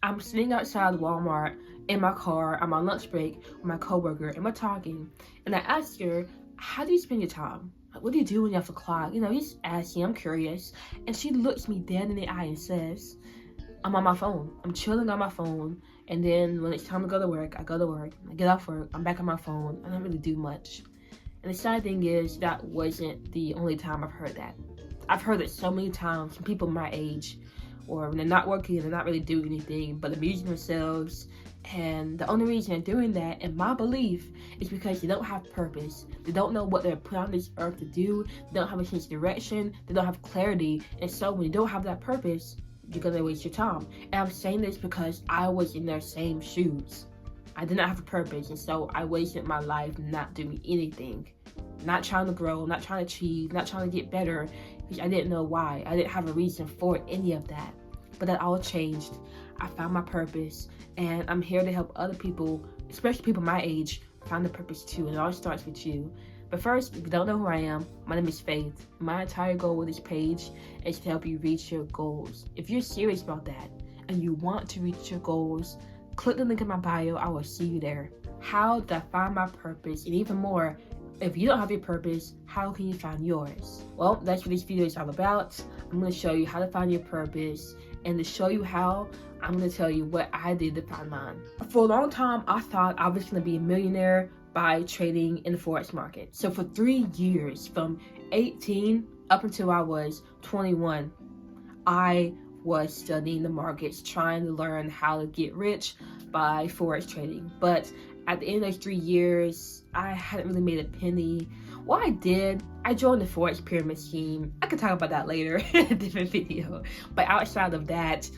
I'm sitting outside Walmart in my car on my lunch break with my coworker, and we're talking. And I asked her, "How do you spend your time? Like, what do you do when you have to clock?" Just asking. I'm curious. And she looks me dead in the eye and says, "I'm on my phone. I'm chilling on my phone. And then when it's time to go to work, I go to work. I get off work. I'm back on my phone. I don't really do much." And the sad thing is, that wasn't the only time I've heard that. I've heard it so many times from people my age, or when they're not working, they're not really doing anything but amusing themselves. And the only reason they're doing that, in my belief, is because they don't have purpose. They don't know what they're put on this earth to do. They don't have a sense of direction. They don't have clarity. And so when you don't have that purpose, you're gonna waste your time. And I'm saying this because I was in their same shoes. I did not have a purpose, and so I wasted my life not doing anything. Not trying to grow, not trying to achieve, not trying to get better, because I didn't know why. I didn't have a reason for any of that. But that all changed. I found my purpose, and I'm here to help other people, especially people my age, find the purpose too. It all starts with you. But first, if you don't know who I am, my name is Faith. My entire goal with this page is to help you reach your goals. If you're serious about that and you want to reach your goals, click the link in my bio. I will see you there. How did I find my purpose? And even more, if you don't have your purpose, how can you find yours? Well, that's what this video is all about. I'm going to show you how to find your purpose, and to show you how, I'm going to tell you what I did to find mine. For a long time, I thought I was going to be a millionaire by trading in the Forex market. So for 3 years, from 18 up until I was 21, I was studying the markets, trying to learn how to get rich by Forex trading. But at the end of those 3 years, I hadn't really made a penny. Well, I did. I joined the Forex pyramid scheme. I could talk about that later in a different video. But outside of that,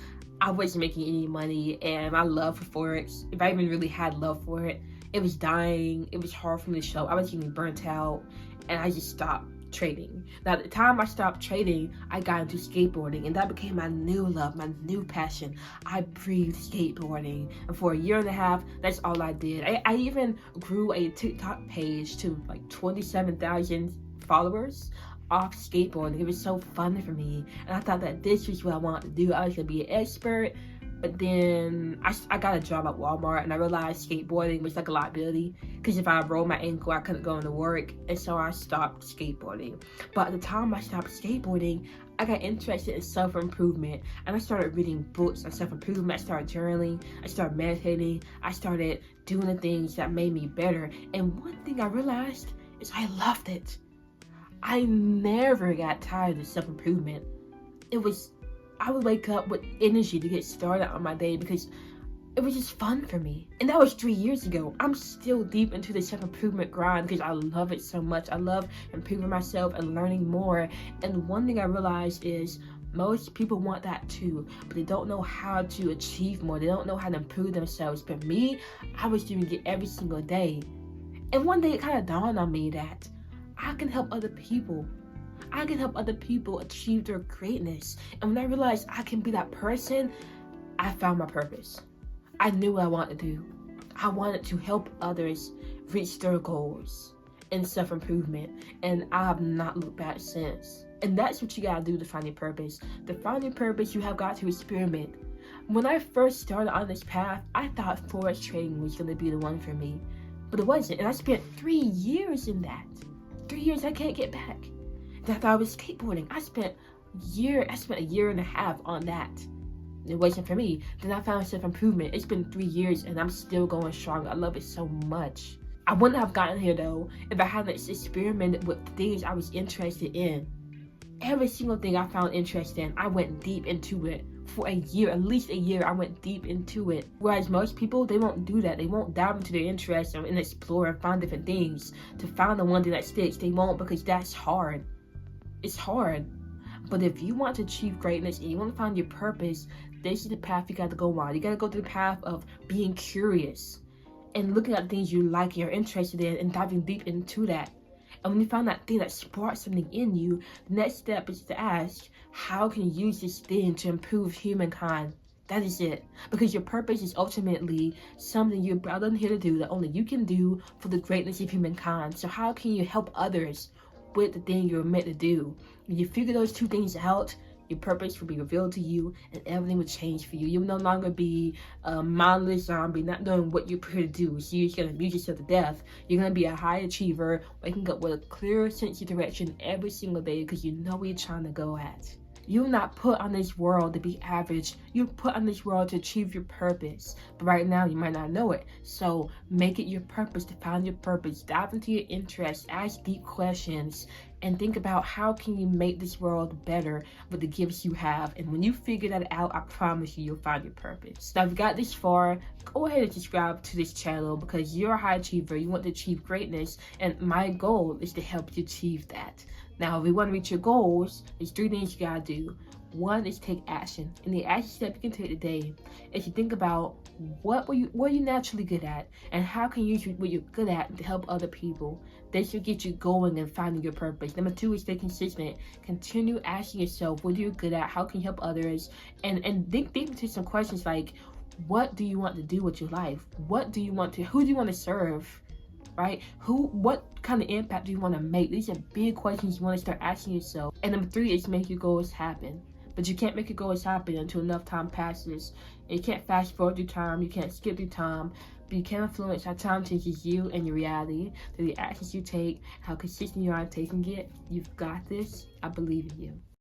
I wasn't making any money, and my love for Forex, if I even really had love for it, it was dying. It was hard for me to show. I was getting burnt out, and I just stopped trading. Now, at the time I stopped trading, I got into skateboarding, and that became my new love, my new passion. I breathed skateboarding, and for a year and a half, that's all I did. I even grew a TikTok page to like 27,000 followers off skateboarding. It was so fun for me, and I thought that this was what I wanted to do. I was gonna be an expert. But then I got a job at Walmart, and I realized skateboarding was like a liability, because if I rolled my ankle, I couldn't go into work, and so I stopped skateboarding. But at the time I stopped skateboarding, I got interested in self-improvement, and I started reading books on self-improvement. I started journaling, I started meditating, I started doing the things that made me better. And one thing I realized is I loved it. I never got tired of self-improvement. I would wake up with energy to get started on my day, because it was just fun for me. And that was 3 years ago. I'm still deep into the self-improvement grind because I love it so much. I love improving myself and learning more. And one thing I realized is most people want that too, but they don't know how to achieve more. They don't know how to improve themselves. But me, I was doing it every single day. And one day it kind of dawned on me that I can help other people. I can help other people achieve their greatness. And when I realized I can be that person, I found my purpose. I knew what I wanted to do. I wanted to help others reach their goals in self-improvement, and I have not looked back since. And that's what you gotta do to find your purpose. To find your purpose, you have got to experiment. When I first started on this path, I thought Forex trading was gonna be the one for me, but it wasn't. And I spent 3 years in that. 3 years I can't get back. I thought I was skateboarding. I spent a year and a half on that. It wasn't for me. Then I found self-improvement. It's been 3 years, and I'm still going strong. I love it so much. I wouldn't have gotten here though if I hadn't experimented with things I was interested in. Every single thing I found interest in, I went deep into it. For a year, at least a year, I went deep into it. Whereas most people, they won't do that. They won't dive into their interests and explore and find different things to find the one thing that sticks. They won't, because that's hard. It's hard. But if you want to achieve greatness and you want to find your purpose, this is the path you got to go on. You got to go through the path of being curious and looking at things you like and you're interested in and diving deep into that. And when you find that thing that sparks something in you, the next step is to ask, how can you use this thing to improve humankind? That is it. Because your purpose is ultimately something you're brought on here to do that only you can do for the greatness of humankind. So how can you help others with the thing you're meant to do? When you figure those two things out, Your purpose will be revealed to you, and everything will change for you. You'll no longer be a mindless zombie, not knowing what you're here to do. So you're just going to abuse yourself to death. You're going to be a high achiever, waking up with a clear sense of direction every single day because you know where you're trying to go at. You're not put on this world to be average. You're put on this world to achieve your purpose. But right now, you might not know it. So make it your purpose to find your purpose. Dive into your interests. Ask deep questions. And think about how can you make this world better with the gifts you have. And when you figure that out, I promise you'll find your purpose. Now, if you got this far, go ahead and subscribe to this channel because you're a high achiever. You want to achieve greatness. And my goal is to help you achieve that. Now, if you want to reach your goals, there's 3 things you gotta do. 1 is take action. And the action step you can take today is to think about what are you naturally good at, and how can you use what you're good at to help other people. This will get you going and finding your purpose. Number 2 is stay consistent. Continue asking yourself what you're good at, how can you help others, and think deep into some questions like, what do you want to do with your life? Who do you want to serve? Right? What kind of impact do you want to make? These are big questions you want to start asking yourself. And number 3 is make your goals happen. But you can't make your goals happen until enough time passes. And you can't fast forward through time. You can't skip through time. But you can influence how time changes you and your reality through the actions you take, how consistent you are in taking it. You've got this. I believe in you.